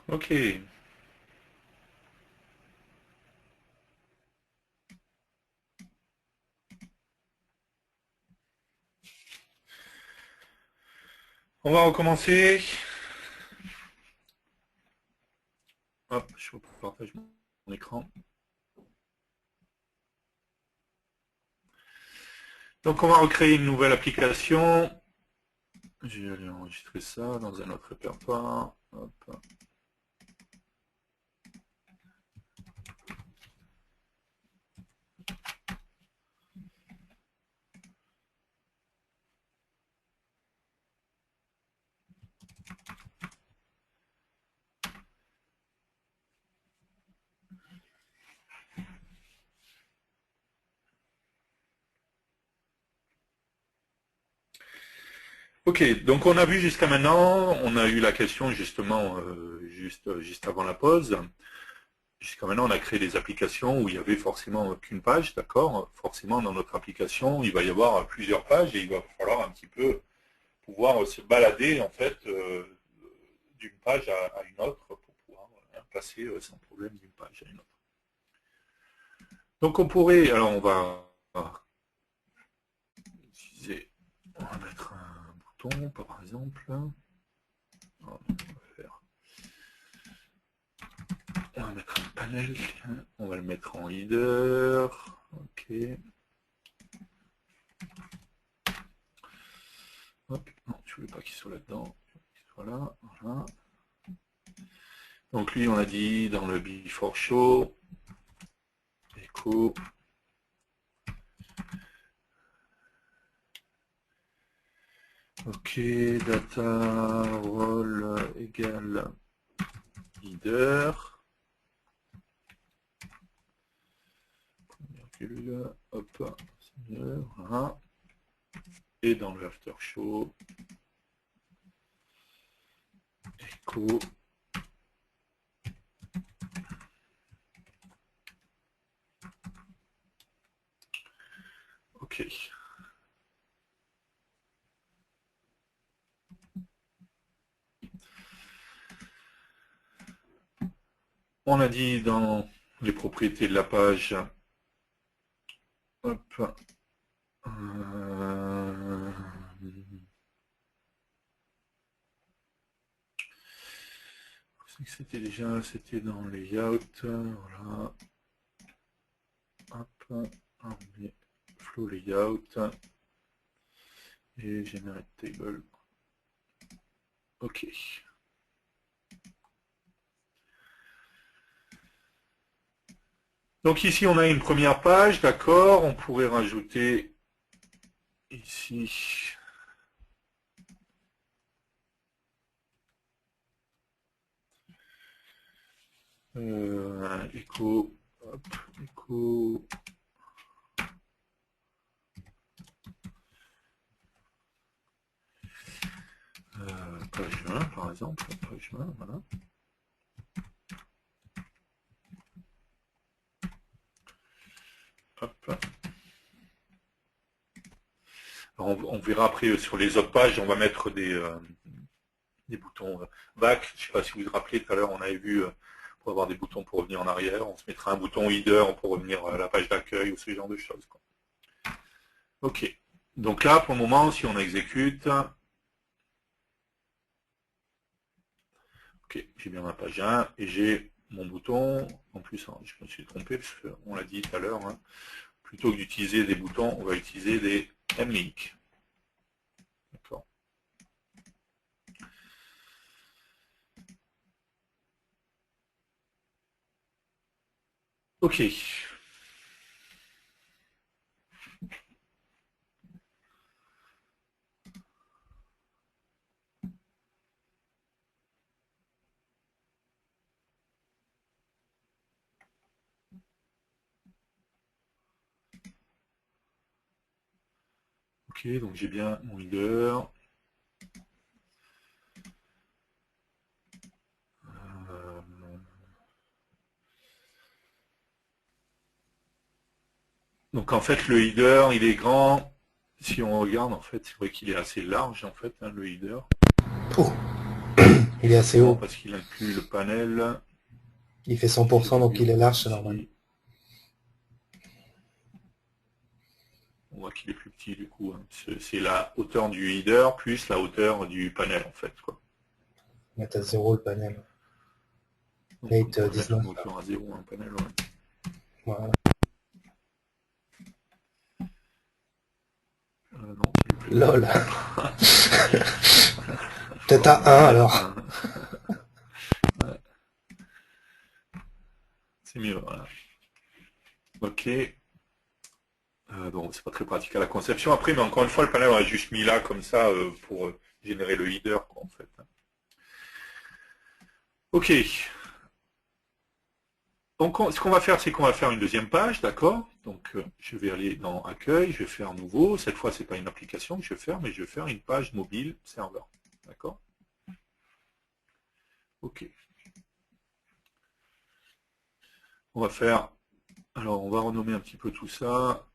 Ok. On va recommencer. Hop, je partage mon écran. Donc on va recréer une nouvelle application. Je vais aller enregistrer ça dans un autre répertoire. Hop. Ok, donc on a vu jusqu'à maintenant, on a eu la question justement juste avant la pause. Jusqu'à maintenant, on a créé des applications où il y avait forcément qu'une page, d'accord? Forcément, dans notre application, il va y avoir plusieurs pages et il va falloir un petit peu pouvoir se balader en fait d'une page à une autre pour pouvoir passer sans problème d'une page à une autre. Donc on pourrait, alors utiliser, on va mettre un bouton par exemple. On va mettre un panel, on va le mettre en leader. Ok. Hop, non, je voulais pas qu'il soit là-dedans. Qu'il soit là, voilà. Donc lui, on a dit dans le before show, echo. Ok, data role égale leader. Hop, voilà. Et dans le after show, echo. Ok. On a dit dans les propriétés de la page, hop, c'était déjà, c'était dans layout, voilà. Hop, on met flow layout et generate table. Ok. Donc ici on a une première page, d'accord. On pourrait rajouter ici un echo, hop, echo. Page 1 par exemple, page 1, voilà. Hop. On verra après sur les autres pages, on va mettre des boutons back. Je ne sais pas si vous vous rappelez, tout à l'heure on avait vu pour avoir des boutons pour revenir en arrière, on se mettra un bouton header pour revenir à la page d'accueil ou ce genre de choses. Ok. Donc là, pour le moment, si on exécute, ok, j'ai bien ma page 1 et j'ai mon bouton. En plus, je me suis trompé parce qu'on l'a dit tout à l'heure, hein, plutôt que d'utiliser des boutons, on va utiliser des M-Link. D'accord. Ok. Ok, donc j'ai bien mon leader. Donc en fait, le header, il est grand. Si on regarde, en fait, c'est vrai qu'il est assez large, en fait, hein, le header. Oh. Il est assez haut. Parce qu'il inclut le panel. Il fait 100%, donc il est large, c'est normal. On voit qu'il est plus petit du coup. Hein. C'est la hauteur du header plus la hauteur du panel en fait. Quoi. Mettre à 0 le panel. Donc on 8, pourrait mettre 19. une hauteur à 0 un panel. Ouais. Voilà. Non, ça lui plaît LOL. pas. Peut-être à 1 alors. Ouais. C'est mieux, voilà. Ok. Bon, c'est pas très pratique à la conception après, mais encore une fois, le panel, on a juste mis là comme ça pour générer le header, quoi, en fait. Ok. Donc, ce qu'on va faire, c'est qu'on va faire une deuxième page, d'accord? Donc, je vais aller dans Accueil, je vais faire Nouveau. Cette fois, c'est pas une application que je vais faire, mais je vais faire une page mobile serveur, d'accord? Ok. On va faire. Alors, on va renommer un petit peu tout ça.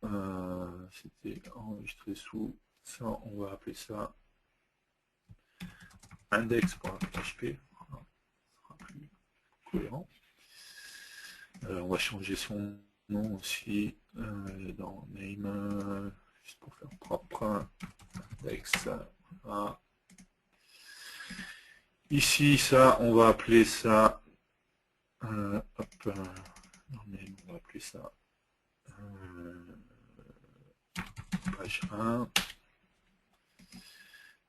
C'était enregistré sous ça. On va appeler ça index.php. Voilà. Ce sera plus cohérent. On va changer son nom aussi dans name, juste pour faire propre. Index. Voilà. Ici, ça, on va appeler ça. Hop, dans name, on va appeler ça page 1.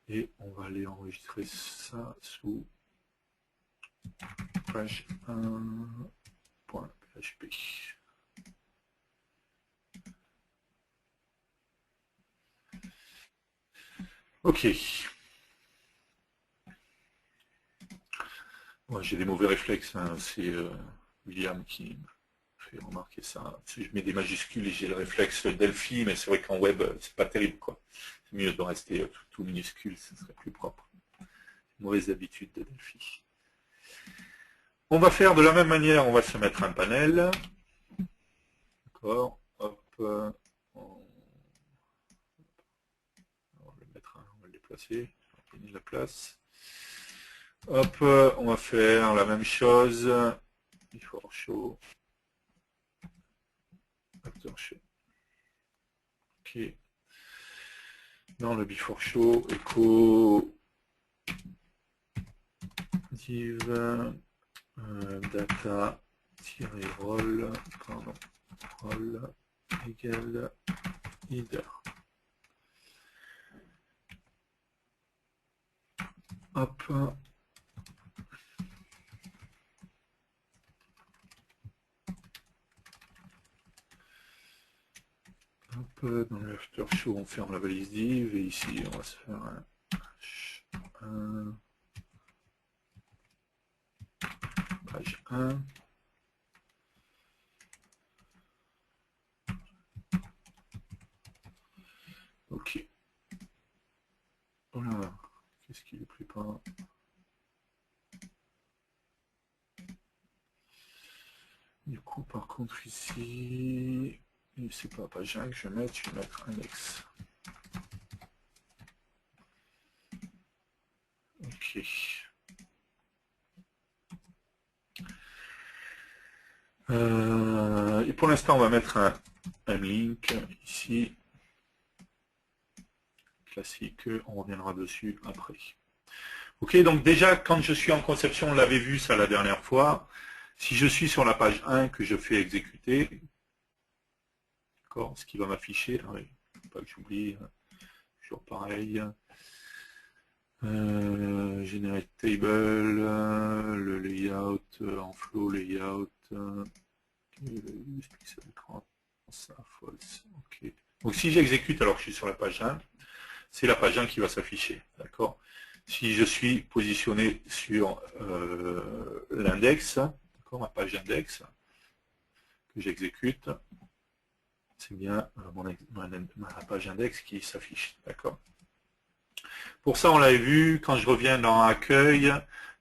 Et on va aller enregistrer ça sous page 1.php. Ok. Moi, j'ai des mauvais réflexes. Hein. C'est William qui me fait remarquer ça. Je mets des majuscules et j'ai le réflexe Delphi, mais c'est vrai qu'en web, c'est pas terrible. Quoi. C'est mieux de rester tout minuscule, ce serait plus propre. Mauvaise habitude de Delphi. On va faire de la même manière, on va se mettre un panel. D'accord. Hop. On va le mettre, on va le déplacer. On va gagner de la place. Hop, on va faire la même chose. Before show. After show. Ok. Dans le before show, echo div data-roll, pardon, roll égale header. Hop. Hop, dans le after show, on ferme la valise div et ici, on va se faire un page 1. Ok. Voilà. Qu'est-ce qui ne plaît pas? Du coup, par contre, ici, c'est pas page 1 que je vais mettre index. Ok. Et pour l'instant, on va mettre un link ici. Classique, on reviendra dessus après. Ok, donc déjà, quand je suis en conception, on l'avait vu ça la dernière fois. Si je suis sur la page 1 que je fais exécuter, d'accord, ce qui va m'afficher, pas que j'oublie, toujours pareil. Generate table, le layout en flow layout, pixel écran, ça, false, ok. Donc si j'exécute alors que je suis sur la page 1, c'est la page 1 qui va s'afficher, d'accord. Si je suis positionné sur l'index, d'accord, ma page index, que j'exécute, c'est bien ma page index qui s'affiche, d'accord. Pour ça, on l'avait vu, quand je reviens dans Accueil,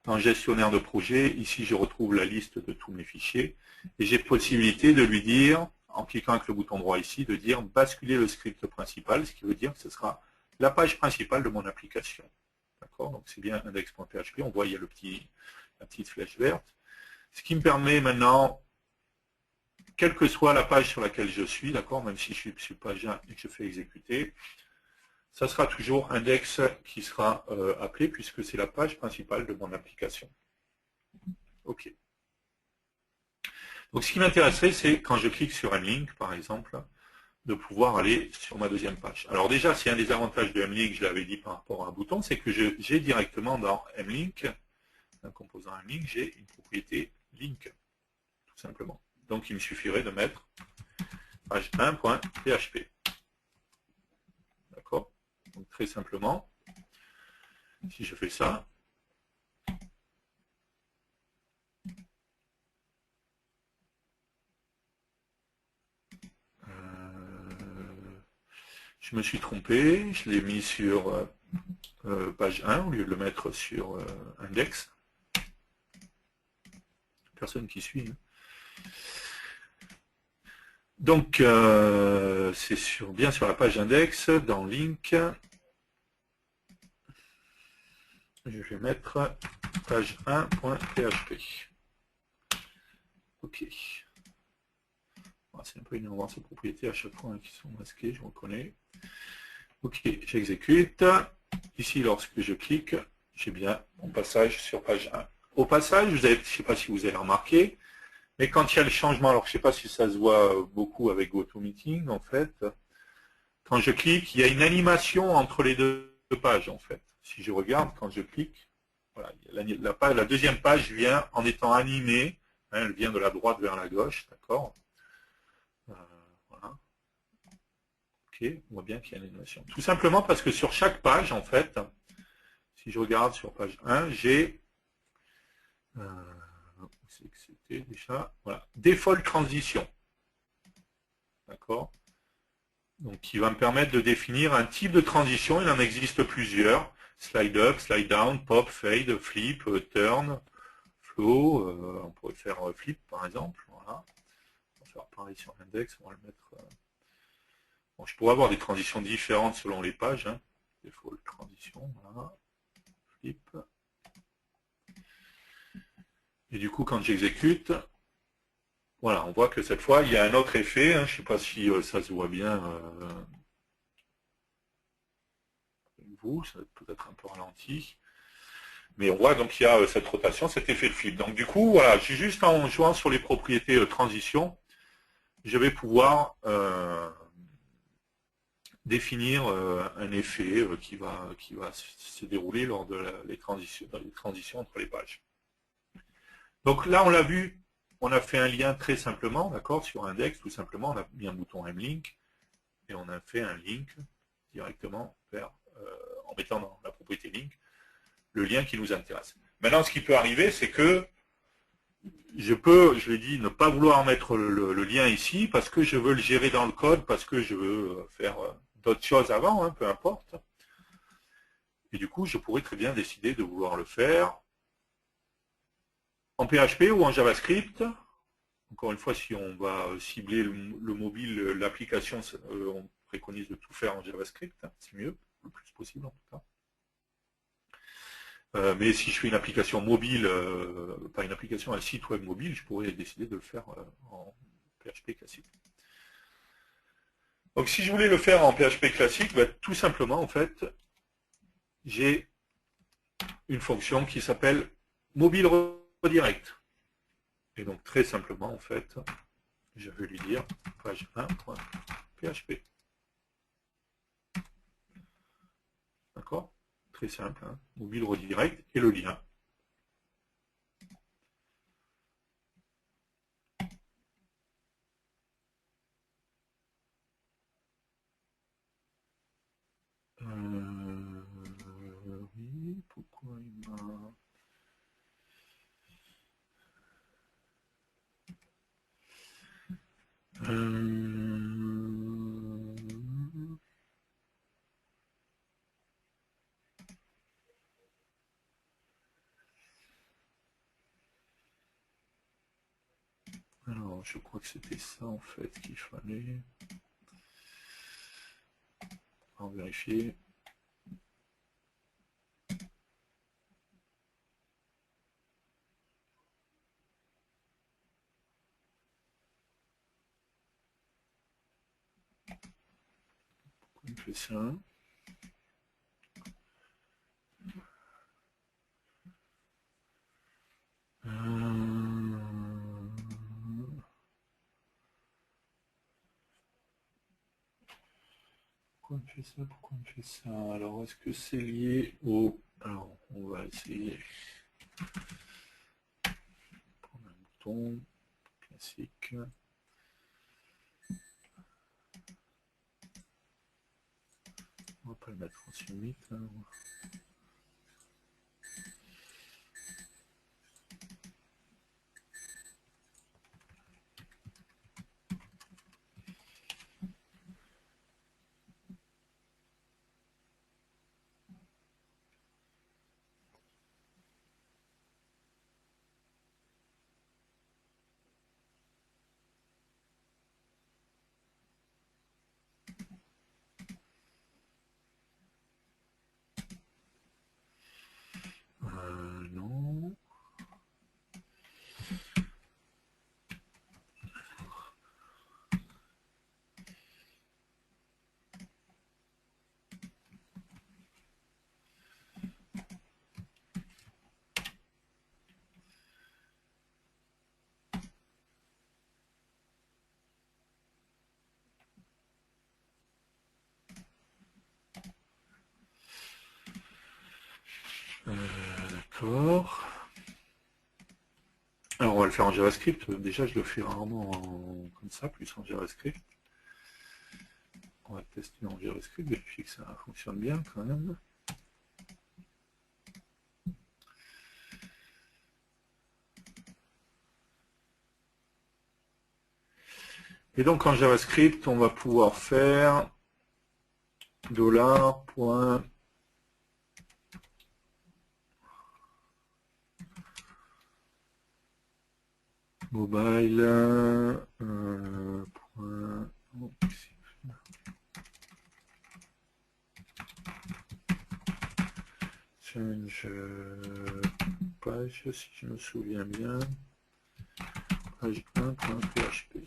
dans Gestionnaire de projet, ici je retrouve la liste de tous mes fichiers, et j'ai possibilité de lui dire, en cliquant avec le bouton droit ici, de dire basculer le script principal, ce qui veut dire que ce sera la page principale de mon application. d'accord? Donc c'est bien index.php, on voit il y a la petite flèche verte. Ce qui me permet maintenant, quelle que soit la page sur laquelle je suis, d'accord, même si je suis sur page 1 et que je fais exécuter, ça sera toujours index qui sera appelé puisque c'est la page principale de mon application. OK. Donc ce qui m'intéresserait, c'est quand je clique sur un link, par exemple, de pouvoir aller sur ma deuxième page. Alors déjà, c'est un des avantages de Mlink, je l'avais dit par rapport à un bouton, c'est que j'ai directement dans Mlink, un composant Mlink, j'ai une propriété link, tout simplement. Donc il me suffirait de mettre page 1.php. D'accord? Donc très simplement, si je fais ça, je me suis trompé, je l'ai mis sur page 1 au lieu de le mettre sur index. Personne qui suit. Hein. Donc, c'est bien sur la page index, dans link, je vais mettre page 1.php. OK. C'est un peu énervant ces propriétés à chaque fois hein, qui sont masquées, je reconnais. OK, j'exécute. Ici, lorsque je clique, j'ai bien mon passage sur page 1. Au passage, je ne sais pas si vous avez remarqué, mais quand il y a le changement, alors je ne sais pas si ça se voit beaucoup avec GoToMeeting, en fait, quand je clique, il y a une animation entre les deux pages, en fait. Si je regarde, quand je clique, voilà, la deuxième page vient en étant animée, hein, elle vient de la droite vers la gauche, d'accord. Voilà. Ok, on voit bien qu'il y a une animation. Tout simplement parce que sur chaque page, en fait, si je regarde sur page 1, j'ai c'est que c'était déjà, voilà, default transition. D'accord. Donc, qui va me permettre de définir un type de transition. Il en existe plusieurs. Slide up, slide down, pop, fade, flip, turn, flow. On pourrait faire flip, par exemple. Voilà. On va faire pareil sur l'index. On va le mettre. Bon, je pourrais avoir des transitions différentes selon les pages. Hein. Default transition. Voilà. Flip. Et du coup, quand j'exécute, voilà, on voit que cette fois, il y a un autre effet. Hein. Je ne sais pas si ça se voit bien. Vous, ça va peut-être un peu ralenti. Mais on voit donc qu'il y a cette rotation, cet effet de flip. Donc du coup, voilà, juste en jouant sur les propriétés transition, je vais pouvoir définir un effet qui va se dérouler lors de les transitions entre les pages. Donc là, on l'a vu, on a fait un lien très simplement, d'accord, sur index, tout simplement, on a mis un bouton mlink et on a fait un link directement vers, en mettant dans la propriété link le lien qui nous intéresse. Maintenant, ce qui peut arriver, c'est que je peux, je l'ai dit, ne pas vouloir mettre le lien ici parce que je veux le gérer dans le code, parce que je veux faire d'autres choses avant, hein, peu importe. Et du coup, je pourrais très bien décider de vouloir le faire en PHP ou en JavaScript. Encore une fois, si on va cibler le mobile, l'application, on préconise de tout faire en JavaScript, hein, c'est mieux, le plus possible en tout cas. Mais si je fais une application mobile, pas une application, un site web mobile, je pourrais décider de le faire en PHP classique. Donc si je voulais le faire en PHP classique, bah, tout simplement, en fait, j'ai une fonction qui s'appelle mobile redirect. Et donc très simplement, en fait, je vais lui dire page 1.php. D'accord? Très simple, hein, mobile redirect et le lien. Oui, pourquoi il m'a... Alors, je crois que c'était ça en fait qu'il fallait. On va vérifier. On fait ça. Pourquoi on fait ça? Pourquoi on fait ça? Alors, est-ce que c'est lié au... Alors, on va essayer. Prendre un bouton classique. On va pas le mettre en submit. Hein. Non. D'accord. Alors on va le faire en JavaScript. Déjà je le fais rarement comme ça, plus en JavaScript. On va tester en JavaScript, vérifier que ça fonctionne bien quand même. Et donc en JavaScript, on va pouvoir faire $. Mobile change page, si je me souviens bien, page 1.php.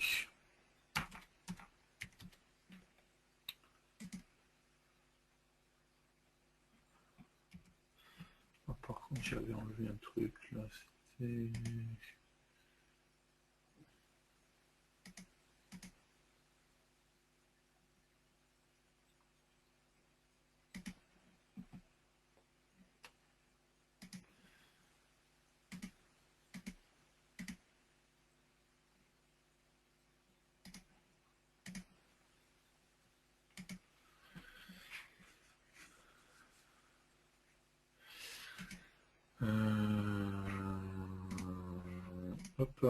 Par contre, j'avais enlevé un truc là, c'était... Hop.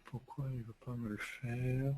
Pourquoi il ne veut pas me le faire?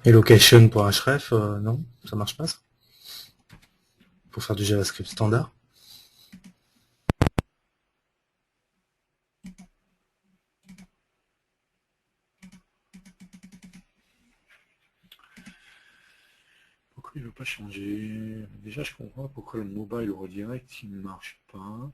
Et location.href, non, ça marche pas ça? Pour faire du JavaScript standard. Pourquoi il ne veut pas changer? Déjà, je comprends pas pourquoi le mobile au redirect il ne marche pas.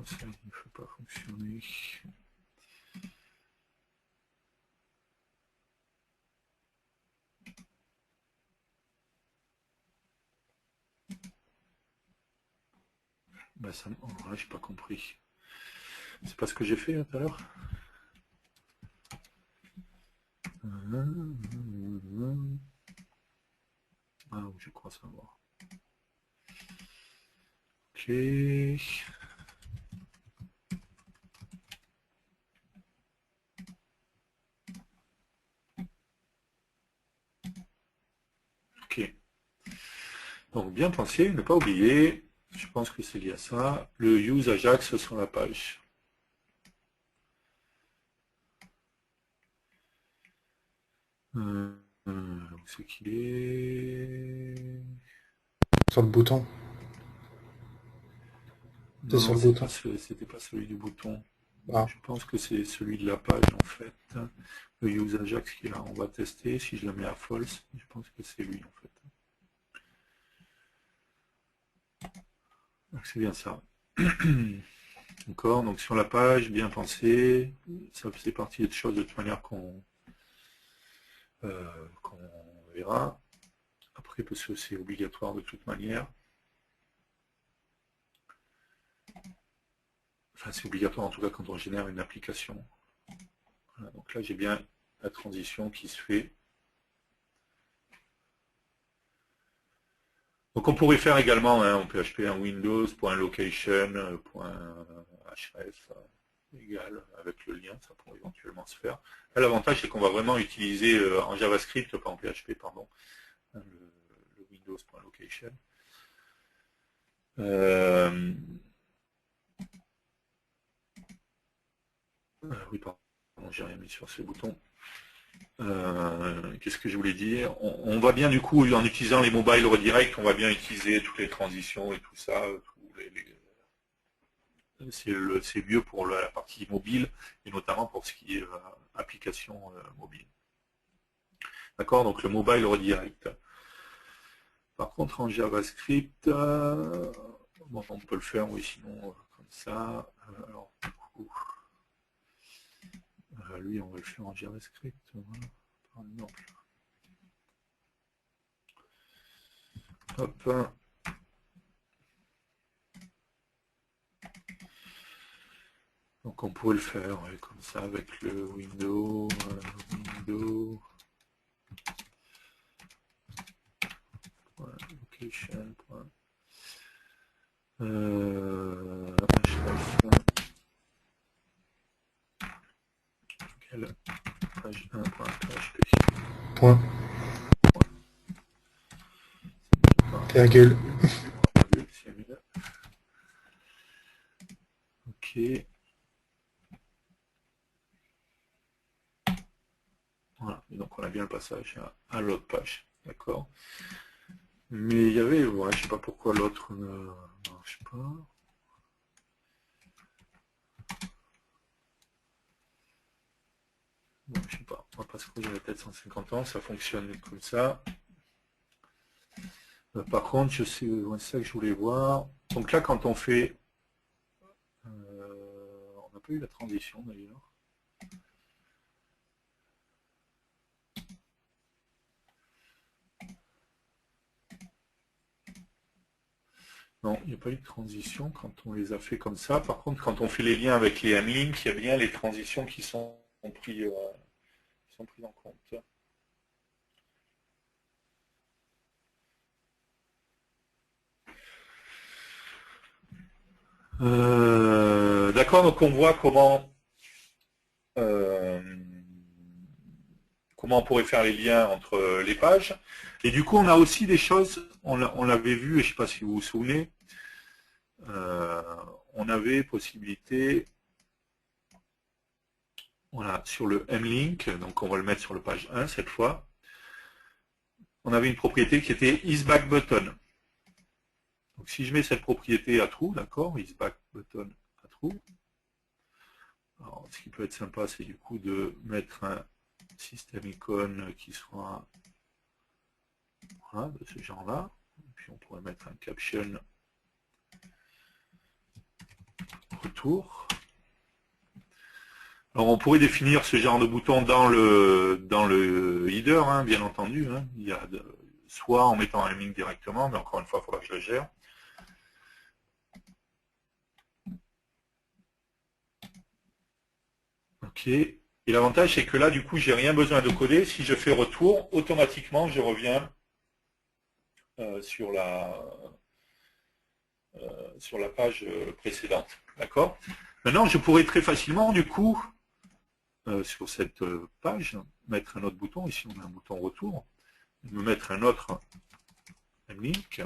ça ne peut pas fonctionner. Ben ça, oh, là, j'ai pas compris. C'est pas ce que j'ai fait tout à l'heure. Ah, je crois savoir. Ok. Ok. Donc bien pensé, ne pas oublier, je pense que c'est lié à ça, le use Ajax sur la page. C'est qu'il est... Sur le bouton. C'est Non, sur non, le bouton. c'était pas celui du bouton. Ah. Je pense que c'est celui de la page en fait. Le use Ajax qui est là, on va tester. Si je le mets à false, je pense que c'est lui en fait. Donc c'est bien ça. D'accord, donc sur la page, bien pensé, ça faisait partie de choses de toute manière qu'on verra. Après, parce que c'est obligatoire de toute manière. Enfin, c'est obligatoire en tout cas quand on génère une application. Voilà, donc là, j'ai bien la transition qui se fait. Donc on pourrait faire également en PHP un windows.location.href égal avec le lien, ça pourrait éventuellement se faire. L'avantage c'est qu'on va vraiment utiliser en JavaScript, pas en PHP, pardon, le windows.location. Oui, pardon, j'ai rien mis sur ces boutons. Qu'est-ce que je voulais dire, on va bien du coup, en utilisant les mobile redirect, on va bien utiliser toutes les transitions et tout ça. C'est mieux pour la partie mobile et notamment pour ce qui est application mobile. D'accord, donc le mobile redirect. Par contre en JavaScript, bon, on peut le faire, oui, sinon comme ça. Alors, du coup, lui, on va le faire en JavaScript, voilà, par exemple. Hop. Donc on pourrait le faire ouais, comme ça avec le window, location, page 1.php. Point. Virgule. Ok. Voilà, et donc on a bien le passage à l'autre page. D'accord. Mais il y avait, voilà, je sais pas pourquoi l'autre ne marche pas. Bon, je sais pas, on va pas se creuser la tête 150 ans, ça fonctionne comme ça. Par contre, je sais, c'est ça que je voulais voir. Donc là, quand on fait, on n'a pas eu la transition d'ailleurs. Non, il n'y a pas eu de transition quand on les a fait comme ça. Par contre, quand on fait les liens avec les M-Link, il y a bien les transitions qui sont prises en compte. D'accord, donc on voit euh, comment on pourrait faire les liens entre les pages. Et du coup, on a aussi des choses, on l'avait vu, et je ne sais pas si vous vous souvenez, on avait possibilité, voilà, sur le M-Link, donc on va le mettre sur le page 1 cette fois, on avait une propriété qui était isBackButton. Donc si je mets cette propriété à true, d'accord, isBackButton à true, alors ce qui peut être sympa, c'est du coup de mettre un système icône qui soit voilà, de ce genre-là. Puis on pourrait mettre un caption retour. Alors on pourrait définir ce genre de bouton dans le header, hein, bien entendu. Hein. Il y a soit en mettant un link directement, mais encore une fois, il faudra que je le gère. Ok. Et l'avantage, c'est que là, du coup, j'ai rien besoin de coder. Si je fais retour, automatiquement, je reviens sur la page précédente. D'accord? Maintenant, je pourrais très facilement, du coup, sur cette page, mettre un autre bouton. Ici, on a un bouton retour. Me mettre un autre link.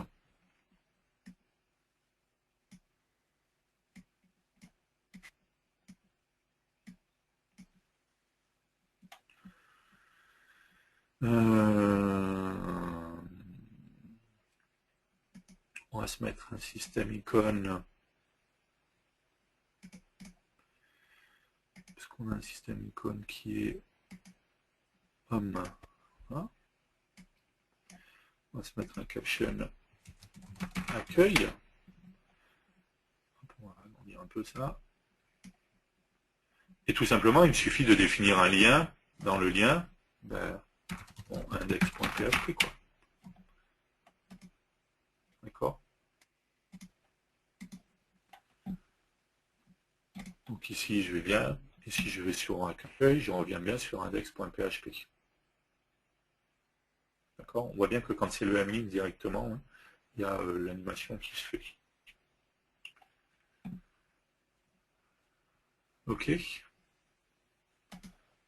On va se mettre un système icône. Parce qu'on a un système icône qui est homme. Hein, on va se mettre un caption accueil. On va agrandir un peu ça. Et tout simplement, il me suffit de définir un lien. Dans le lien, index.php, quoi. D'accord? Donc ici, je vais bien. Et si je vais sur un accueil, je reviens bien sur index.php. D'accord? On voit bien que quand c'est le mlink directement, hein, il y a l'animation qui se fait. Ok.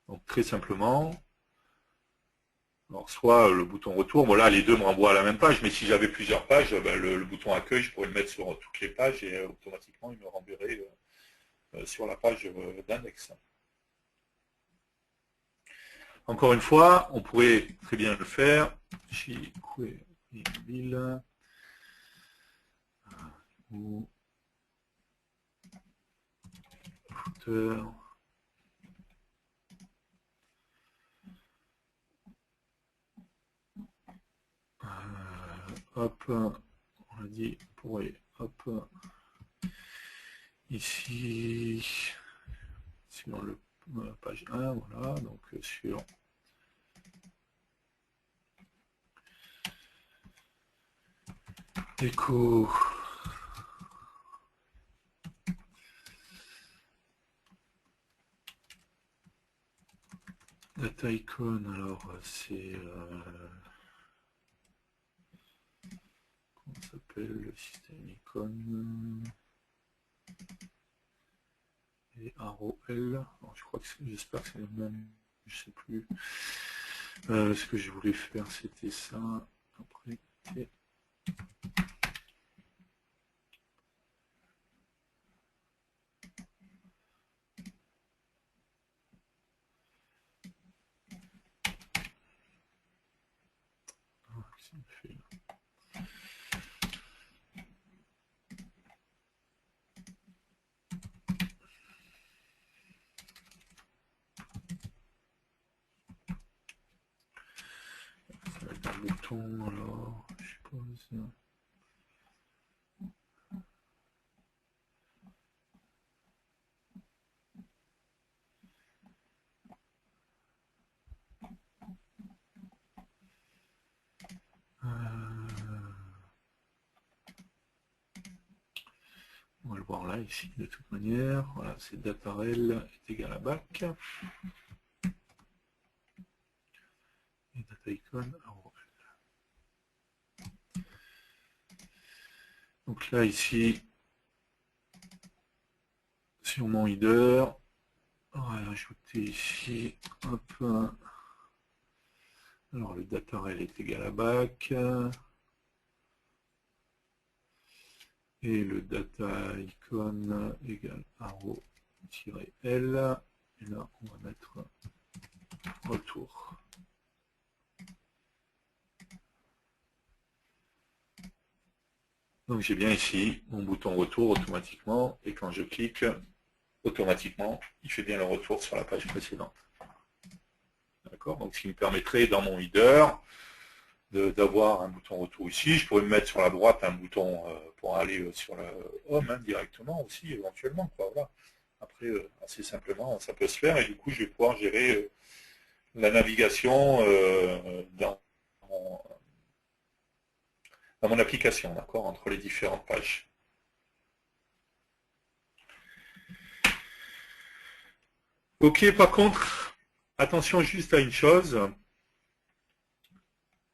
Donc très simplement, alors soit le bouton retour, bon là les deux me renvoient à la même page, mais si j'avais plusieurs pages, le bouton accueil, je pourrais le mettre sur toutes les pages et automatiquement il me renverrait sur la page d'index. Encore une fois, on pourrait très bien le faire chez Mobile ou footer. Hop, on a dit, on pourrait, hop, ici, sur le page 1, voilà, donc sur Echo data icon, alors c'est comment s'appelle le système icône et arrow L, alors, je crois que j'espère que c'est le même, je sais plus. Ce que je voulais faire c'était ça, après et ça va être un bouton, alors je suppose. On va le voir là, ici, de toute manière. Voilà, c'est datarel est égal à back. Et data icon, donc là, ici, sur mon header, on va ajouter ici, hop, alors le datarel est égal à back. Et le data icon égale arrow-l. Et là, on va mettre retour. Donc j'ai bien ici mon bouton retour automatiquement. Et quand je clique, automatiquement, il fait bien le retour sur la page précédente. D'accord? Donc ce qui me permettrait dans mon header d'avoir un bouton retour ici. Je pourrais me mettre sur la droite un bouton pour aller sur le home directement aussi, éventuellement, quoi, voilà. Après, assez simplement, ça peut se faire, et du coup, je vais pouvoir gérer la navigation mon, dans mon application, d'accord, entre les différentes pages. Ok, par contre, attention juste à une chose,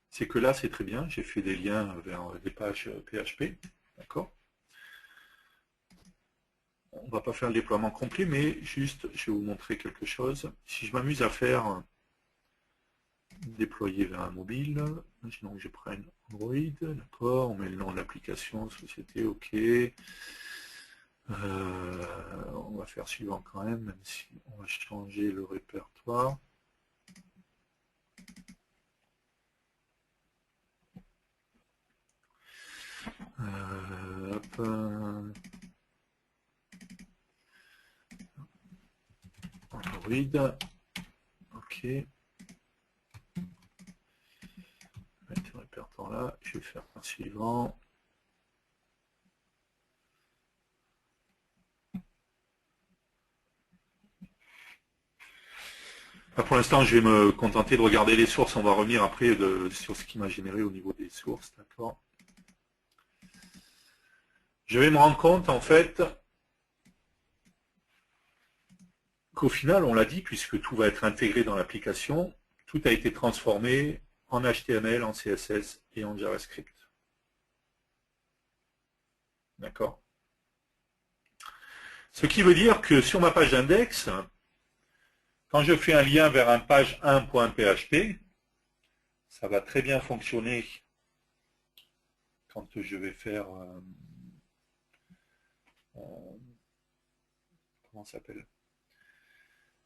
c'est que là, c'est très bien, j'ai fait des liens vers des pages PHP, d'accord. On ne va pas faire le déploiement complet, mais juste, je vais vous montrer quelque chose. Si je m'amuse à faire déployer vers un mobile, imaginons que je prenne Android, d'accord, on met le nom de l'application, société, ok. On va faire suivant quand même si on va changer le répertoire. Hop. Android. Ok. Mettre le répertoire là. Je vais faire un suivant. Pour l'instant, je vais me contenter de regarder les sources. On va revenir après sur ce qui m'a généré au niveau des sources. D'accord. Je vais me rendre compte, en fait, qu'au final, on l'a dit, puisque tout va être intégré dans l'application, tout a été transformé en HTML, en CSS et en JavaScript. D'accord. Ce qui veut dire que sur ma page d'index, quand je fais un lien vers un page 1.php, ça va très bien fonctionner quand je vais faire comment ça s'appelle,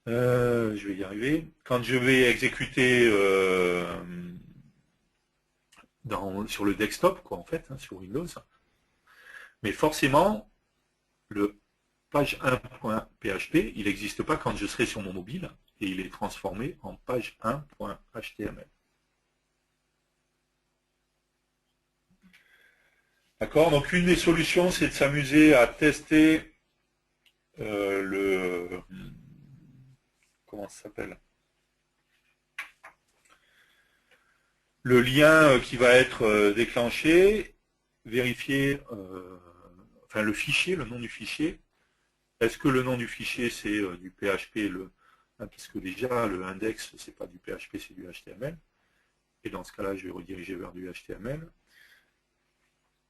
je vais y arriver, quand je vais exécuter sur le desktop, quoi, en fait, sur Windows. Mais forcément, le page 1.php, il n'existe pas quand je serai sur mon mobile, et il est transformé en page 1.html. D'accord. Donc une des solutions, c'est de s'amuser à tester comment ça s'appelle, le lien qui va être déclenché, vérifier enfin le fichier, le nom du fichier. Est-ce que le nom du fichier c'est du PHP, parce que déjà le index c'est pas du PHP, c'est du HTML. Et dans ce cas-là, je vais rediriger vers du HTML.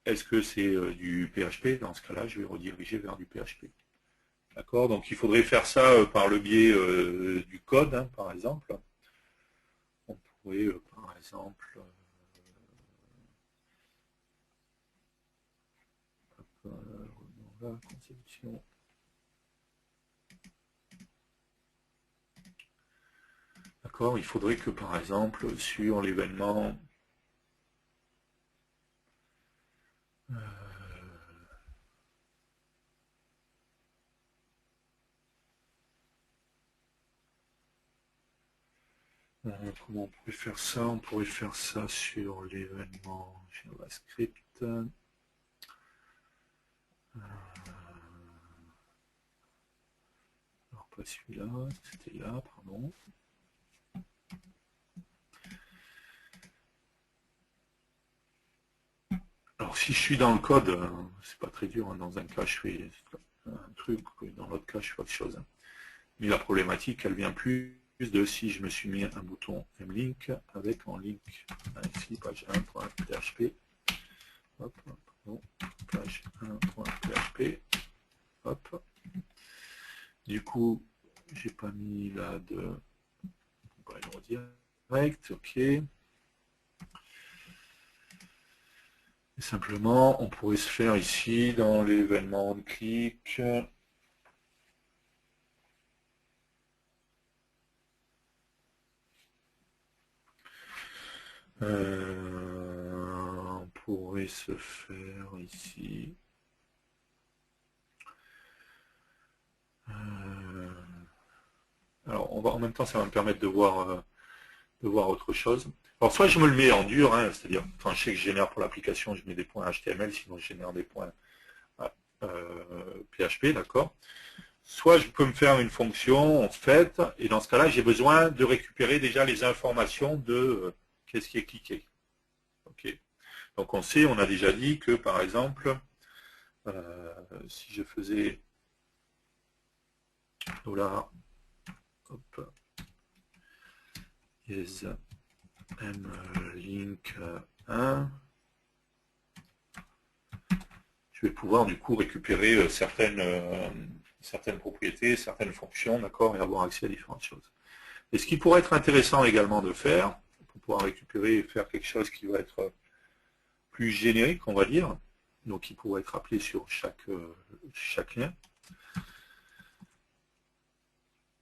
Est-ce que c'est du PHP? Dans ce cas-là, je vais rediriger vers du PHP. D'accord. Donc il faudrait faire ça par le biais du code, hein, par exemple. On pourrait, par exemple, la conception. D'accord. Il faudrait que, par exemple, sur l'événement comment on pourrait faire ça? On pourrait faire ça sur l'événement JavaScript. Alors pas celui-là, c'était là, pardon. Alors si je suis dans le code, c'est pas très dur, hein. Dans un cas je fais un truc, dans l'autre cas je fais autre chose. Mais la problématique, elle vient plus de si je me suis mis un bouton mlink avec en link ici page 1.php. Hop, pardon, page 1.php. Hop. Du coup, j'ai pas mis là de direct, ok. Et simplement, on pourrait se faire ici dans l'événement de clic. On pourrait se faire ici. Alors, en même temps, ça va me permettre de voir voir autre chose. Alors soit je me le mets en dur, hein, c'est-à-dire, enfin, je sais que je génère pour l'application, je mets des points HTML, sinon je génère des points PHP, d'accord. Soit je peux me faire une fonction, en fait, et dans ce cas-là, j'ai besoin de récupérer déjà les informations de qu'est-ce qui est cliqué. Ok. Donc on sait, on a déjà dit que, par exemple, si je faisais $, hop, is mlink 1, je vais pouvoir du coup récupérer certaines propriétés, certaines fonctions, d'accord, et avoir accès à différentes choses. Et ce qui pourrait être intéressant également de faire, pour pouvoir récupérer et faire quelque chose qui va être plus générique, on va dire, donc qui pourrait être appelé sur chaque lien,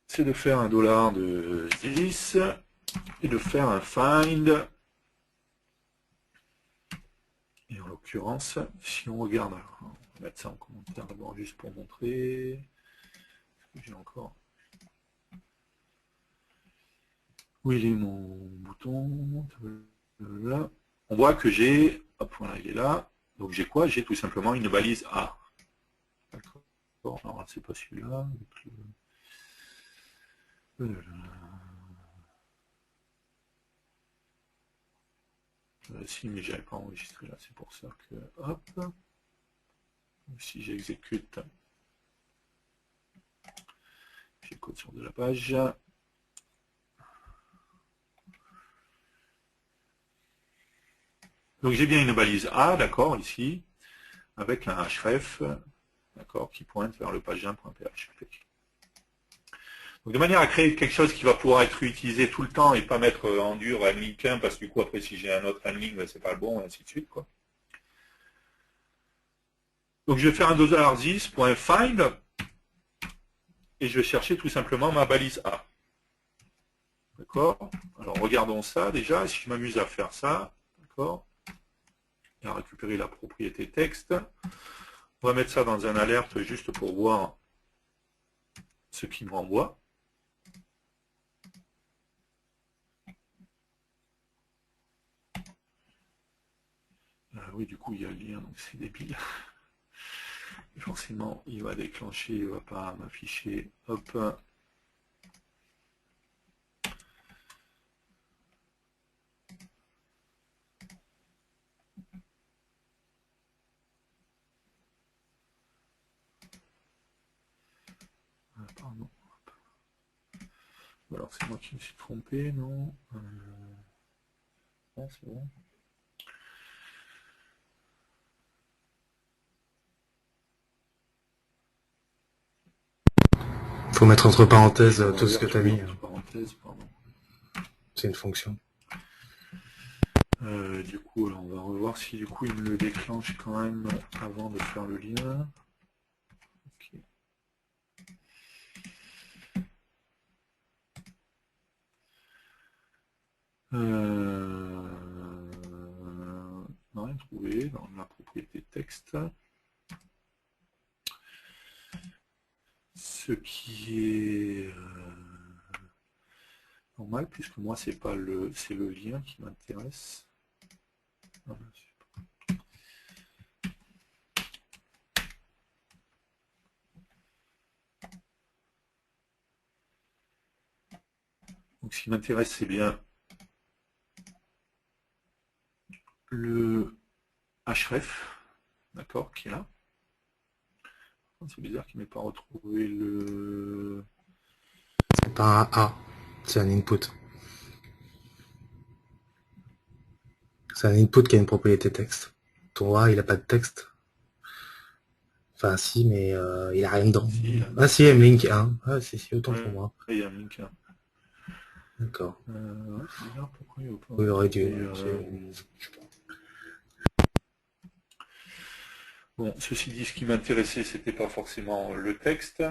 c'est de faire un $ de this et de faire un find. Et en l'occurrence, si on regarde, on va mettre ça en commentaire d'abord juste pour montrer. J'ai encore. Où il est mon bouton? Là. On voit que j'ai, hop, voilà, il est là. Donc j'ai quoi? J'ai tout simplement une balise A. D'accord. Alors c'est pas celui-là. Si, mais j'avais pas enregistré là, c'est pour ça que, hop, si j'exécute, j'ai le code sur de la page. Donc j'ai bien une balise A, d'accord, ici, avec un href, d'accord, qui pointe vers le page1.php. Donc de manière à créer quelque chose qui va pouvoir être utilisé tout le temps et pas mettre en dur un link 1, parce que du coup après si j'ai un autre link, ben, c'est pas le bon, et ainsi de suite, quoi. Donc je vais faire un $10.find et je vais chercher tout simplement ma balise A. D'accord? Alors regardons ça déjà, si je m'amuse à faire ça, d'accord? Et à récupérer la propriété texte. On va mettre ça dans un alerte juste pour voir ce qu'il m'envoie. Oui, du coup, il y a le lien, donc c'est débile. Forcément, il va déclencher, il ne va pas m'afficher. Hop. Pardon. Alors, c'est moi qui me suis trompé, non? Ah, c'est bon. Faut mettre entre parenthèses tout ce que tu as mis. C'est une fonction. Du coup, alors, on va revoir si du coup il me le déclenche quand même avant de faire le lien. Okay. Non, rien trouvé dans la propriété texte. Ce qui est normal, puisque moi c'est pas c'est le lien qui m'intéresse. Donc ce qui m'intéresse c'est bien le href, d'accord, qui est là. C'est bizarre qu'il ne m'ait pas retrouvé le... C'est pas un A, c'est un input. C'est un input qui a une propriété texte. Ton A, il a pas de texte. Enfin, si, mais il a rien dedans. Si, ah si, mlink 1. Ah, si, autant pour moi. Il y a mlink 1. D'accord. C'est bizarre, pourquoi il n'y a pas... Il aurait dû. Bon, ceci dit, ce qui m'intéressait, c'était pas forcément le texte.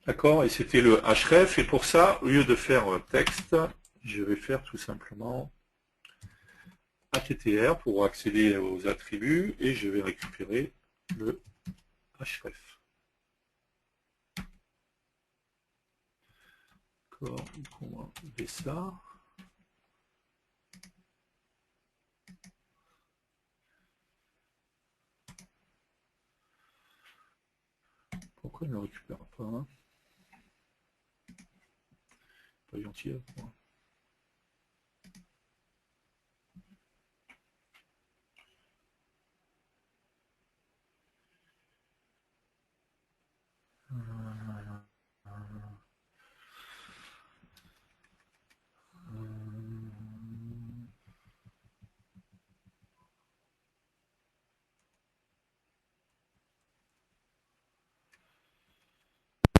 D'accord, et c'était le href, et pour ça, au lieu de faire texte, je vais faire tout simplement attr pour accéder aux attributs, et je vais récupérer le href. D'accord, donc on va enlever ça. Pourquoi il ne le récupère pas, hein? Pas gentil avec moi.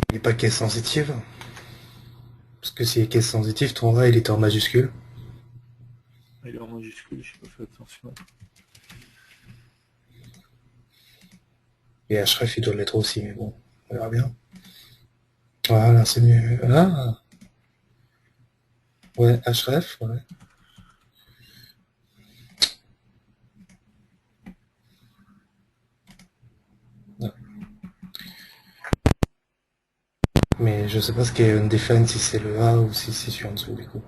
Il n'est pas caisse sensitive. Parce que si est caisse sensitive, ton A il était en majuscule. Il est en majuscule, je n'ai pas fait attention. Et href il doit l'être aussi, mais bon, on verra bien. Voilà, c'est mieux. Ah ouais, href, ouais. Ouais. Mais je sais pas ce qu'est undefined, si c'est le A ou si c'est sur en dessous du coup.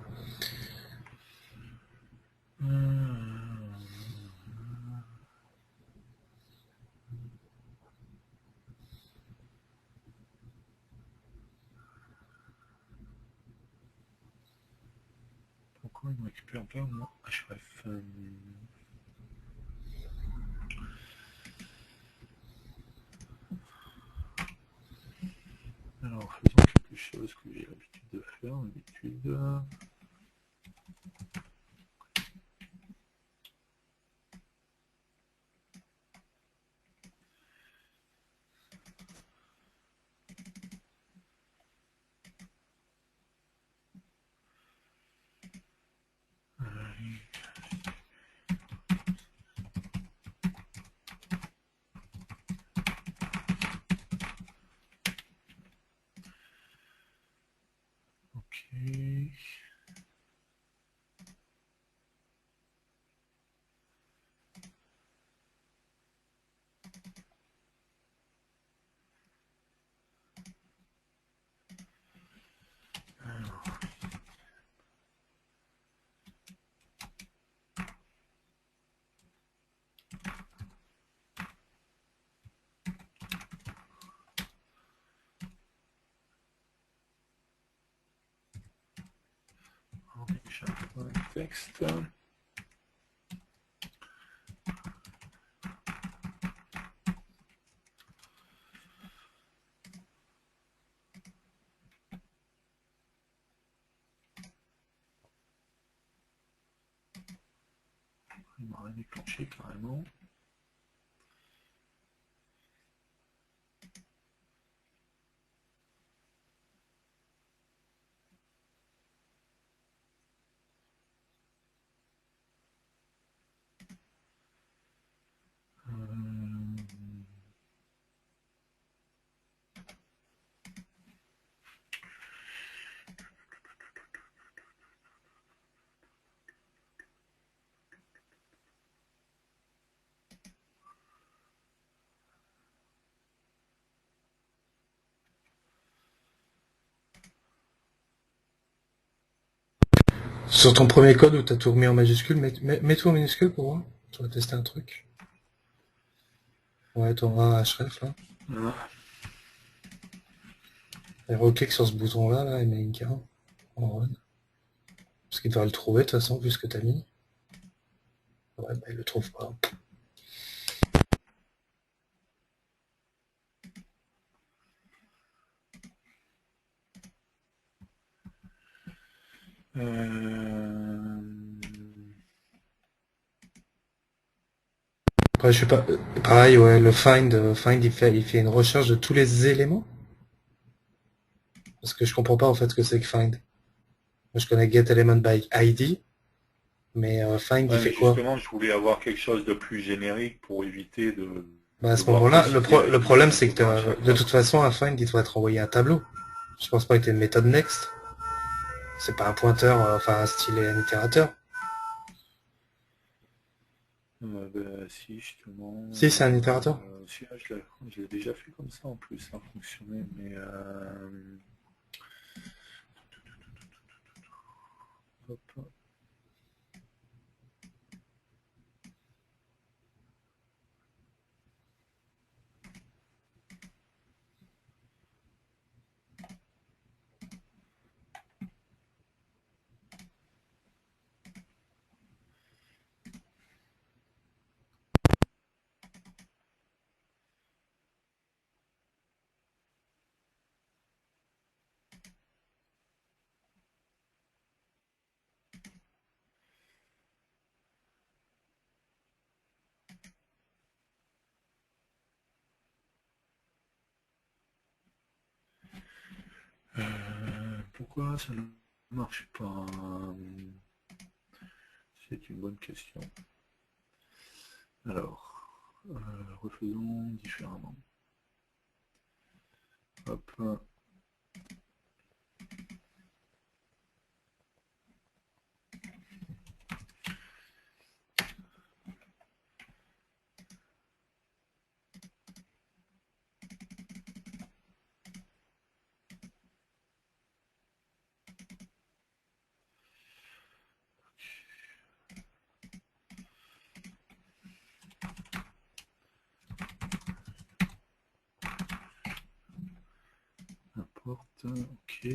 Pourquoi il ne récupère pas mon href? Alors, faisons quelque chose que j'ai l'habitude de faire, d'habitude. Ok. On échappe le texte. Il m'a rien déclenché carrément. Sur ton premier code où t'as tout remis en majuscule, mets tout en minuscule pour voir. Tu vas tester un truc. Ouais, ton A href là. Et reclique sur ce bouton là, et mets une carte en run. Parce qu'il devrait le trouver de toute façon, vu ce que t'as mis. Ouais, bah il le trouve pas. Après, je sais pas. Pareil, ouais, le find il fait une recherche de tous les éléments. Parce que je comprends pas en fait ce que c'est que find. Moi, je connais get element by ID, mais find il Ouais, fait mais quoi? justement, je voulais avoir quelque chose de plus générique pour éviter de Bah à ce devoir moment-là, préciser le avec problème beaucoup c'est de que temps à chaque de fois, toute quoi. façon un find il doit être envoyé un tableau. Je pense pas que t'aies une méthode next. C'est pas un pointeur, enfin un style un itérateur. Si, justement, Si c'est un itérateur. si, je l'ai déjà fait comme ça en plus, ça a fonctionné, mais Hop. Pourquoi ça ne marche pas? C'est une bonne question. Alors, refaisons différemment. Hop. Importe, ok.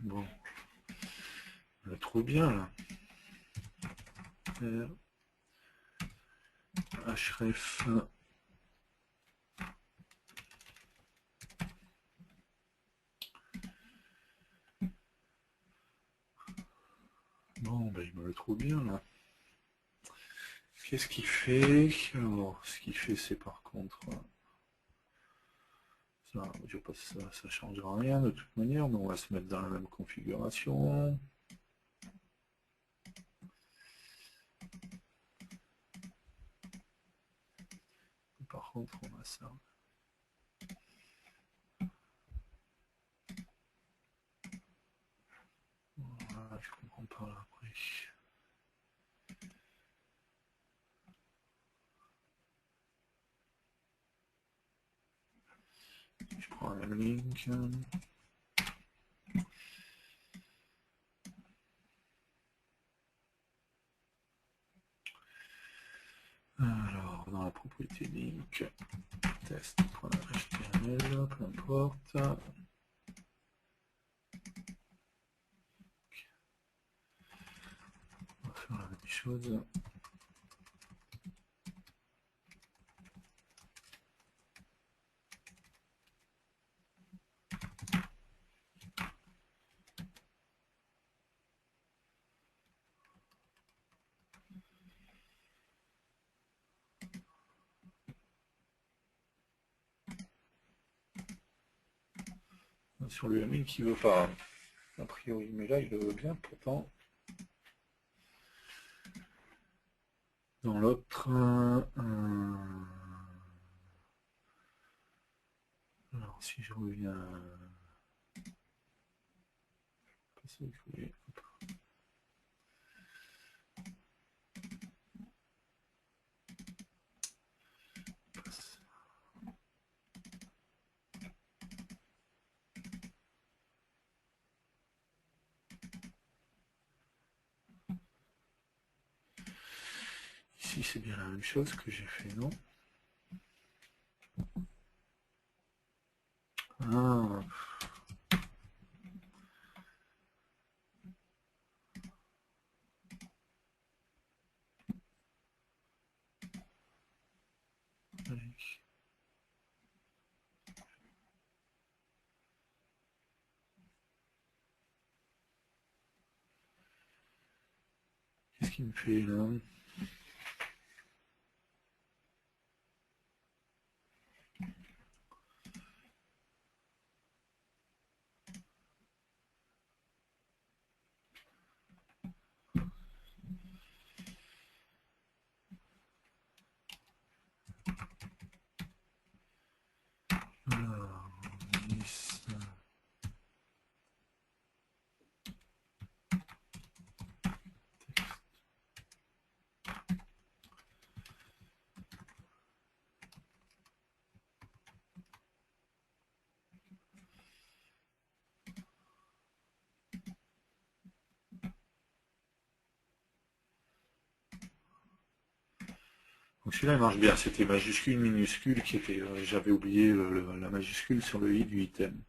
Bon, on le trouve bien là. Href. Bon, ben, il me le trouve bien là. Qu'est-ce qu'il fait? Alors, ce qu'il fait, c'est par contre... Ça, je sais pas si ça changera rien de toute manière, mais on va se mettre dans la même configuration. Par contre, on a ça. Voilà, je comprends pas là après. Je prends un link. Alors, dans la propriété link, test.html, peu importe. On va faire la même chose. Sur le ML qui veut pas, a priori, mais là il le veut bien pourtant. Dans l'autre, alors si je reviens, ici c'est bien la même chose que j'ai fait, non? Ah. qu'il me fait là? Alors, 10. Donc celui-là il marche bien, c'était majuscule, minuscule qui était. J'avais oublié la majuscule sur le i du item.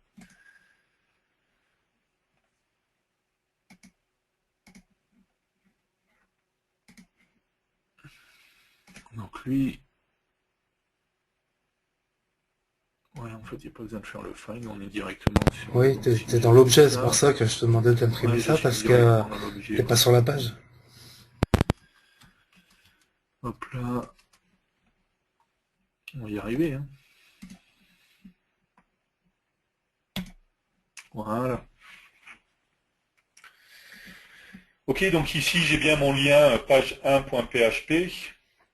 Donc lui. Ouais, en fait, il n'y a pas besoin de faire le find, on est directement sur. Oui, Donc, si t'es je dans fais l'objet, c'est ça, pour ça que je te demandais d'imprimer ouais, je ça, suis parce que directement dans l'objet. t'es Ouais. pas sur la page. Hop là. On va y arriver. Hein. Voilà. Ok, donc ici j'ai bien mon lien page1.php.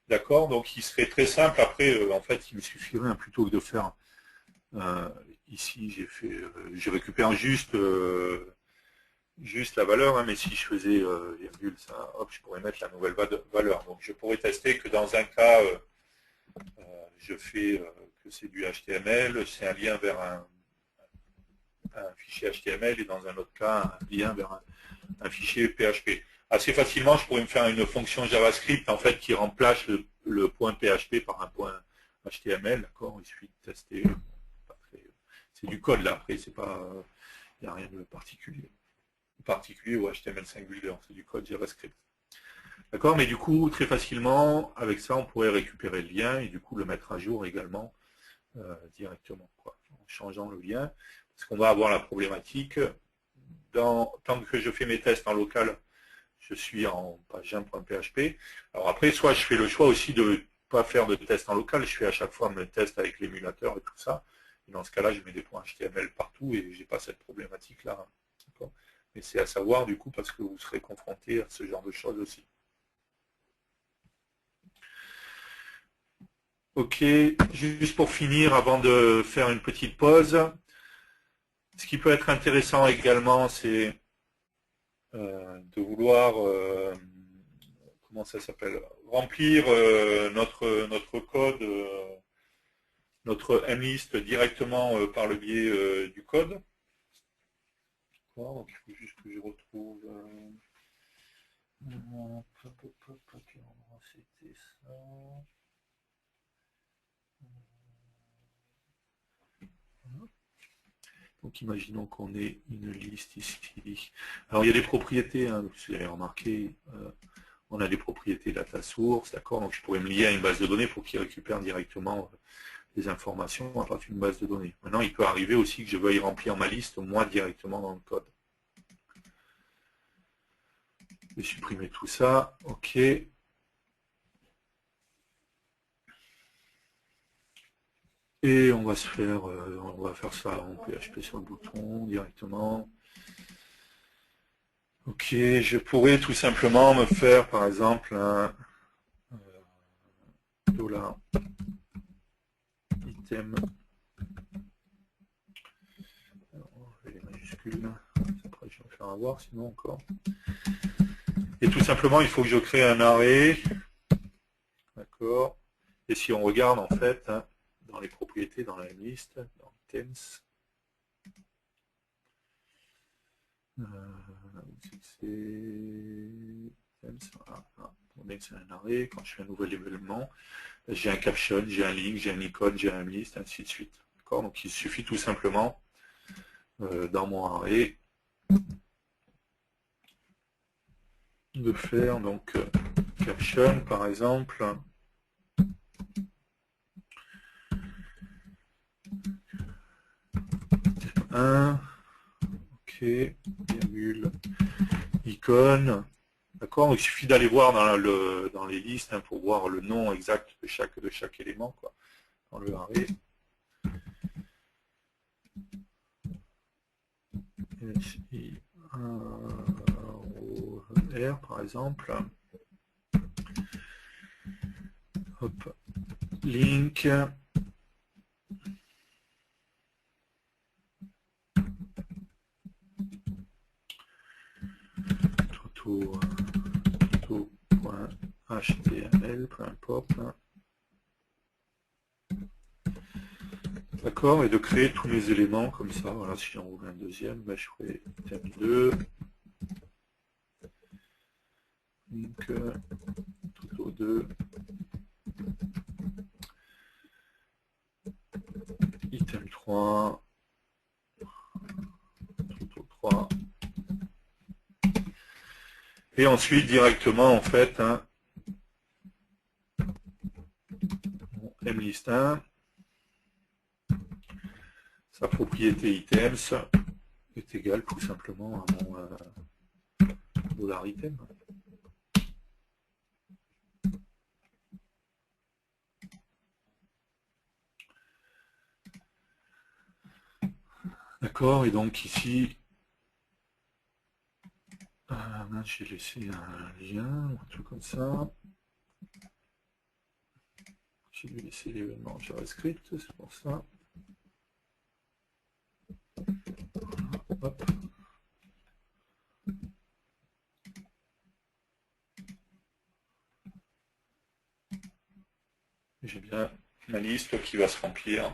D'accord, donc il serait très simple. Après, en fait, il me suffirait, hein, plutôt que de faire ici, je récupère juste la valeur, hein, mais si je faisais virgule, ça, hop, je pourrais mettre la nouvelle valeur. Donc je pourrais tester que dans un cas, je fais que c'est du HTML, c'est un lien vers un fichier HTML, et dans un autre cas, un lien vers un fichier PHP. Assez facilement, je pourrais me faire une fonction JavaScript en fait qui remplace le point PHP par un point HTML. D'accord, il suffit de tester. C'est du code là. Après, c'est pas, il n'y a rien de particulier au HTML singulier. C'est du code JavaScript. D'accord, mais du coup, très facilement, avec ça, on pourrait récupérer le lien et du coup le mettre à jour également directement, quoi, en changeant le lien, parce qu'on va avoir la problématique. Tant que je fais mes tests en local, je suis en page1.php. Alors après, soit je fais le choix aussi de ne pas faire de test en local, je fais à chaque fois mes tests avec l'émulateur et tout ça. Et dans ce cas-là, je mets des points HTML partout et j'ai pas cette problématique-là. Mais c'est à savoir du coup parce que vous serez confronté à ce genre de choses aussi. Ok, juste pour finir, avant de faire une petite pause, ce qui peut être intéressant également, c'est de vouloir, comment ça s'appelle, remplir notre code, notre mlist directement par le biais du code. Donc il faut juste que je retrouve. C'était ça. Donc imaginons qu'on ait une liste ici. Alors il y a des propriétés, hein, vous avez remarqué, on a des propriétés data source, d'accord, donc je pourrais me lier à une base de données pour qu'il récupère directement les informations à partir d'une base de données. Maintenant, il peut arriver aussi que je veuille remplir ma liste, moi, directement dans le code. Je vais supprimer tout ça, ok. Et on va faire ça en PHP sur le bouton directement. Ok, je pourrais tout simplement me faire, par exemple, un dollar item. Alors, je vais les majuscules. Après, je vais me faire avoir, sinon encore. Et tout simplement, il faut que je crée un arrêt. D'accord. Et si on regarde, en fait, hein, dans les propriétés, dans la liste, dans items, c'est un arrêt. Quand je fais un nouvel événement, j'ai un caption, j'ai un link, j'ai un icône, j'ai un liste, ainsi de suite. D'accord. Donc il suffit tout simplement dans mon arrêt de faire donc caption par exemple. Ok, virgule, icône, D'accord. Il suffit d'aller voir dans les listes hein, pour voir le nom exact de chaque élément, quoi, dans le array. R par exemple. Hop. Link. Toto.html, peu importe. D'accord, et de créer tous mes éléments comme ça. Voilà, si j'en roule un deuxième, ben, je ferai thème 2. Donc, Toto 2. Item 3. Toto 3. Et ensuite, directement, en fait, hein, mlist1, sa propriété items est égale tout simplement à mon $item. D'accord, et donc ici, j'ai laissé un lien, un truc comme ça. J'ai dû laisser l'événement JavaScript, c'est pour ça. Hop. J'ai bien ma liste qui va se remplir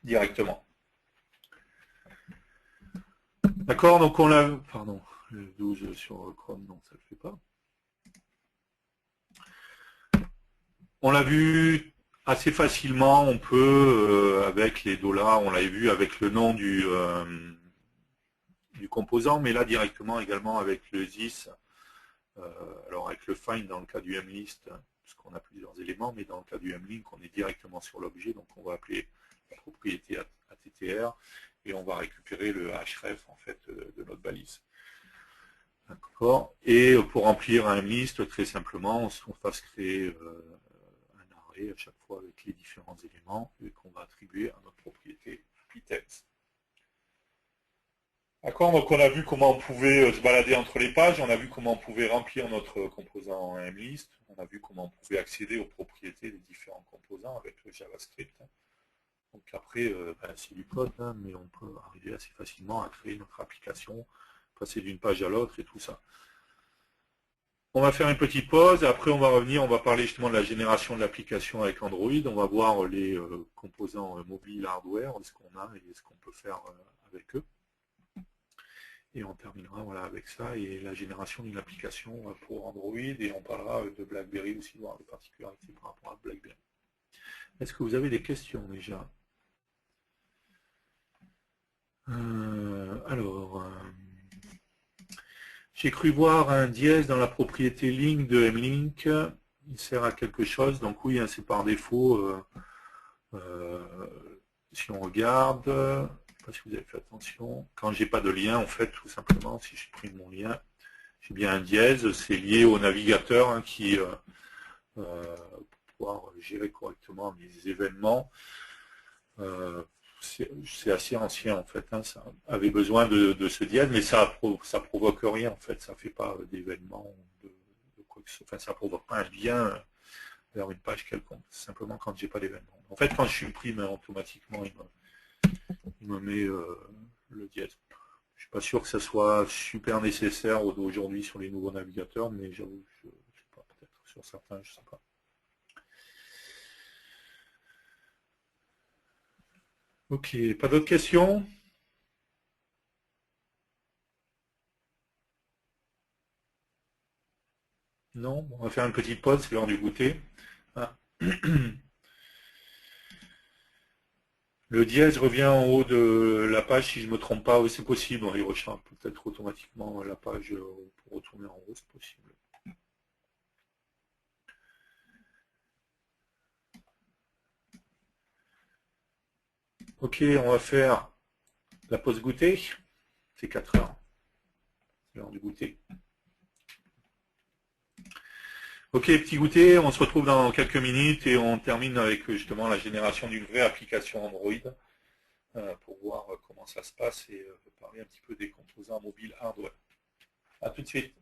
directement. D'accord, donc on l'a... Pardon, le 12 sur Chrome, non, ça ne le fait pas. On l'a vu assez facilement, on peut, avec les dollars, on l'avait vu avec le nom du composant, mais là directement également avec le this, alors avec le find dans le cas du mlist, parce qu'on a plusieurs éléments, mais dans le cas du mlink, on est directement sur l'objet, donc on va appeler la propriété attr, et on va récupérer le href en fait de notre balise. D'accord. Et pour remplir un list, très simplement, on fasse créer un array à chaque fois avec les différents éléments et qu'on va attribuer à notre propriété items. D'accord, donc on a vu comment on pouvait se balader entre les pages, on a vu comment on pouvait remplir notre composant mlist, on a vu comment on pouvait accéder aux propriétés des différents composants avec le JavaScript. Donc après, c'est du code, hein, mais on peut arriver assez facilement à créer notre application, passer d'une page à l'autre et tout ça. On va faire une petite pause, et après on va revenir, on va parler justement de la génération de l'application avec Android, on va voir les composants mobile, hardware, ce qu'on a et ce qu'on peut faire avec eux. Et on terminera voilà, avec ça et la génération d'une application pour Android, et on parlera de BlackBerry aussi, voir les particularités par rapport à BlackBerry. Est-ce que vous avez des questions déjà? Alors, j'ai cru voir un dièse dans la propriété link de mlink. Il sert à quelque chose. Donc oui, hein, c'est par défaut. Si on regarde, je ne sais pas si vous avez fait attention, quand j'ai pas de lien, en fait, tout simplement, si je supprime mon lien, j'ai bien un dièse. C'est lié au navigateur hein, qui, pour pouvoir gérer correctement les événements. C'est assez ancien en fait, hein, ça avait besoin de ce dièse, mais ça provoque rien en fait, ça fait pas d'événement, de quoi que ce soit, enfin ça provoque pas un lien vers une page quelconque, simplement quand j'ai pas d'événement. En fait quand je supprime automatiquement il me met le dièse. Je suis pas sûr que ça soit super nécessaire aujourd'hui sur les nouveaux navigateurs, mais j'avoue, je sais pas, peut-être sur certains, je sais pas. Ok, pas d'autres questions? Non? On va faire une petite pause, c'est l'heure du goûter. Ah. Le dièse revient en haut de la page, si je ne me trompe pas, oui c'est possible, il recharge peut-être automatiquement la page pour retourner en haut, c'est possible. Ok, on va faire la pause goûter, c'est 4 heures, c'est l'heure du goûter. Ok, petit goûter, on se retrouve dans quelques minutes et on termine avec justement la génération d'une vraie application Android pour voir comment ça se passe et parler un petit peu des composants mobiles hardware. À tout de suite.